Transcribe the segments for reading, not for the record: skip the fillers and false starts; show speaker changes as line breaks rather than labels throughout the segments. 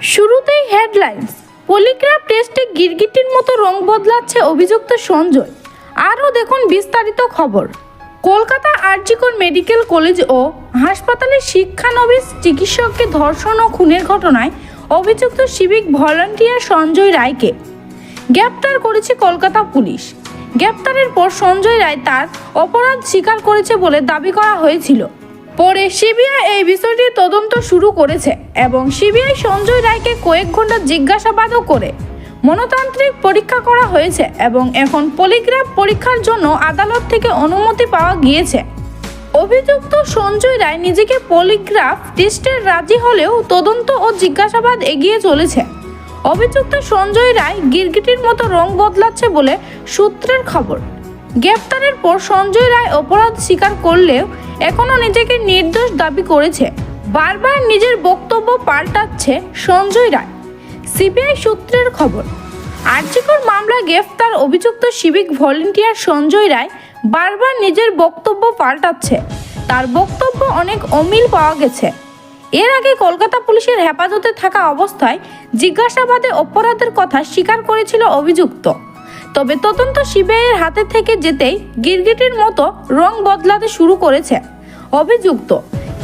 শুরুতেই headlines. Polygraph টেস্টে গিরগিটির মতো রং বদলাচ্ছে অভিযুক্ত সঞ্জয়। আরও দেখুন বিস্তারিত খবর। কলকাতা আরজিকর মেডিকেল কলেজ ও হাসপাতালের শিক্ষানবিশ চিকিৎসককে ধর্ষণ ও খুনের ঘটনায় অভিযুক্ত সিভিক ভলান্টিয়ার সঞ্জয় রায়কে গ্রেপ্তার করেছে কলকাতা পুলিশ। গ্রেপ্তারের পর সঞ্জয় রায় তার অপরাধ স্বীকার করেছে বলে দাবি করা হয়েছিল। পরে সিবিআই এই বিষয়টির তদন্ত শুরু করেছে এবং সিবিআই সঞ্জয় রায়কে কয়েক ঘন্টা জিজ্ঞাসাবাদও করে মনতান্ত্রিক পরীক্ষা করা হয়েছে এবং এখন পলিগ্রাফ পরীক্ষার জন্য আদালত থেকে অনুমতি পাওয়া গিয়েছে। অভিযুক্ত সঞ্জয় রায় নিজেকে পলিগ্রাফ টেস্টে রাজি হলেও তদন্ত ও জিজ্ঞাসাবাদ এগিয়ে চলেছে। অভিযুক্ত সঞ্জয় রায় গিরগিটির মতো রং বদলাচ্ছে বলে সূত্রের খবর। গ্রেপ্তারের পর সঞ্জয় রায় অপরাধ স্বীকার করলেও এখনও নিজেকে নির্দোষ দাবি করেছে। বারবার নিজের বক্তব্য পাল্টাচ্ছে সঞ্জয় রায়। সিবিআই সূত্রের খবর, আরজিকর মামলায় গ্রেফতার অভিযুক্ত সিভিক ভলান্টিয়ার সঞ্জয় রায় বারবার নিজের বক্তব্য পাল্টাচ্ছে। তার বক্তব্য অনেক অমিল পাওয়া গেছে। এর আগে কলকাতা পুলিশের হেফাজতে থাকা অবস্থায় জিজ্ঞাসাবাদে অপরাধের কথা স্বীকার করেছিল অভিযুক্ত। তবে তদন্ত সিবিআইয়ের হাতে থেকে যেতেই গিরগিটির মতো রং বদলাতে শুরু করেছে অভিযুক্ত।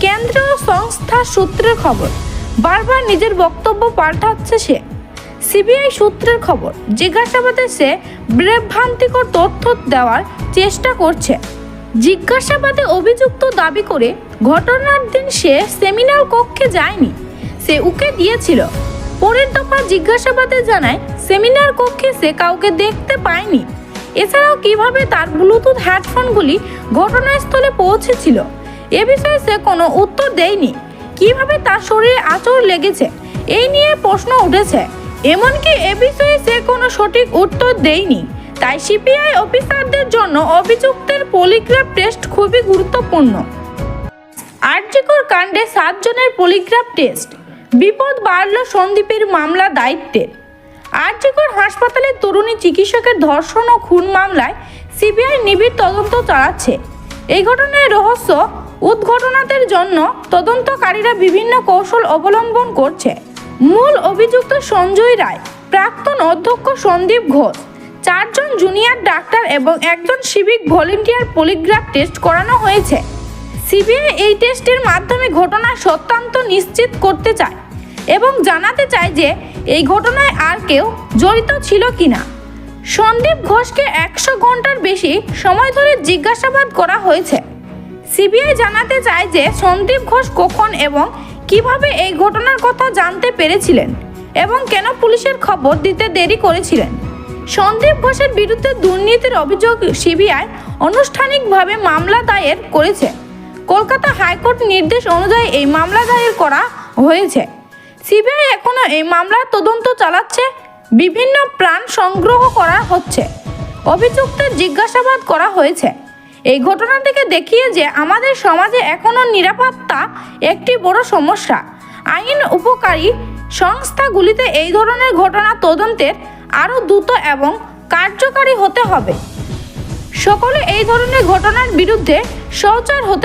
কেন্দ্রীয় সংস্থা সূত্রের খবর, বারবার নিজের বক্তব্য পাল্টাচ্ছে সে। সিবিআই সূত্রের খবর, জিজ্ঞাসাবাদে সে বিভ্রান্তিকর তথ্য দেওয়ার চেষ্টা করছে। জিজ্ঞাসাবাদে অভিযুক্ত দাবি করে ঘটনার দিন সে সেমিনার কক্ষে যায়নি, সে উকে দিয়েছিল। পরের দফা জিজ্ঞাসাবাদে জানায় সেমিনার কক্ষে সে কাউকে দেখতে পায়নি। এছাড়াও কিভাবে তার ব্লুটুথ হেডফোনগুলি ঘটনাস্থলে পৌঁছেছিল এ বিষয়ে সে কোনো উত্তর দেয়নি। কিভাবে তার শরীরে আঁচড় লেগেছে এই নিয়ে প্রশ্ন উঠেছে। এমনকি এ বিষয়ে সে কোনো সঠিক উত্তর দেয়নি। তাই সিবিআই অফিসারদের জন্য অভিযুক্তের পলিগ্রাফ টেস্ট খুবই গুরুত্বপূর্ণ। আরজিকর কাণ্ডে 7 জনের পলিগ্রাফ টেস্ট, বিপদ বাড়ল সন্দীপের মামলা দায়িত্বের। আরজিকর হাসপাতালে তরুণী চিকিৎসকের ধর্ষণ ও খুন মামলায় সিবিআই নিবিড় তদন্ত চালাচ্ছে। এই ঘটনার রহস্য উদ্ঘাটনের জন্য তদন্তকারীরা বিভিন্ন কৌশল অবলম্বন করছে। মূল অভিযুক্ত সঞ্জয় রায়, প্রাক্তন অধ্যক্ষ সন্দীপ ঘোষ, 4 জন জুনিয়র ডাক্তার এবং 1 জন সিভিক ভলান্টিয়ার পলিগ্রাফ টেস্ট করানো হয়েছে। সিবিআই এই টেস্টের মাধ্যমে ঘটনার সত্যান্ত নিশ্চিত করতে চায় এবং জানাতে চায় যে এই ঘটনায় আর কেউ জড়িত ছিল কিনা। সন্দীপ ঘোষকে 100 ঘন্টার বেশি সময় ধরে জিজ্ঞাসাবাদ করা হয়েছে। সিবিআই জানাতে চায় যে সন্দীপ ঘোষ কখন এবং কিভাবে এই ঘটনার কথা জানতে পেরেছিলেন এবং কেন পুলিশের খবর দিতে দেরি করেছিলেন। সন্দীপ ঘোষের বিরুদ্ধে দুর্নীতির অভিযোগ সিবিআই আনুষ্ঠানিকভাবে মামলা দায়ের করেছে। কলকাতা হাইকোর্ট নির্দেশ অনুযায়ী এই মামলা দায়ের করা হয়েছে। সিবিআই এখনও এই মামলার তদন্ত চালাচ্ছে। বিভিন্ন প্রাণ সংগ্রহ করা হচ্ছে, অভিযুক্তের জিজ্ঞাসাবাদ করা হয়েছে। এই ঘটনা থেকে দেখিয়ে যে আমাদের সমাজে এখনও নিরাপত্তা একটি বড় সমস্যা। আইন উপকারী সংস্থাগুলিতে এই ধরনের ঘটনা তদন্তের আরও দ্রুত এবং কার্যকারী হতে হবে। সকলে এই ধরনের ঘটনার বিরুদ্ধে সোচ্চার হতে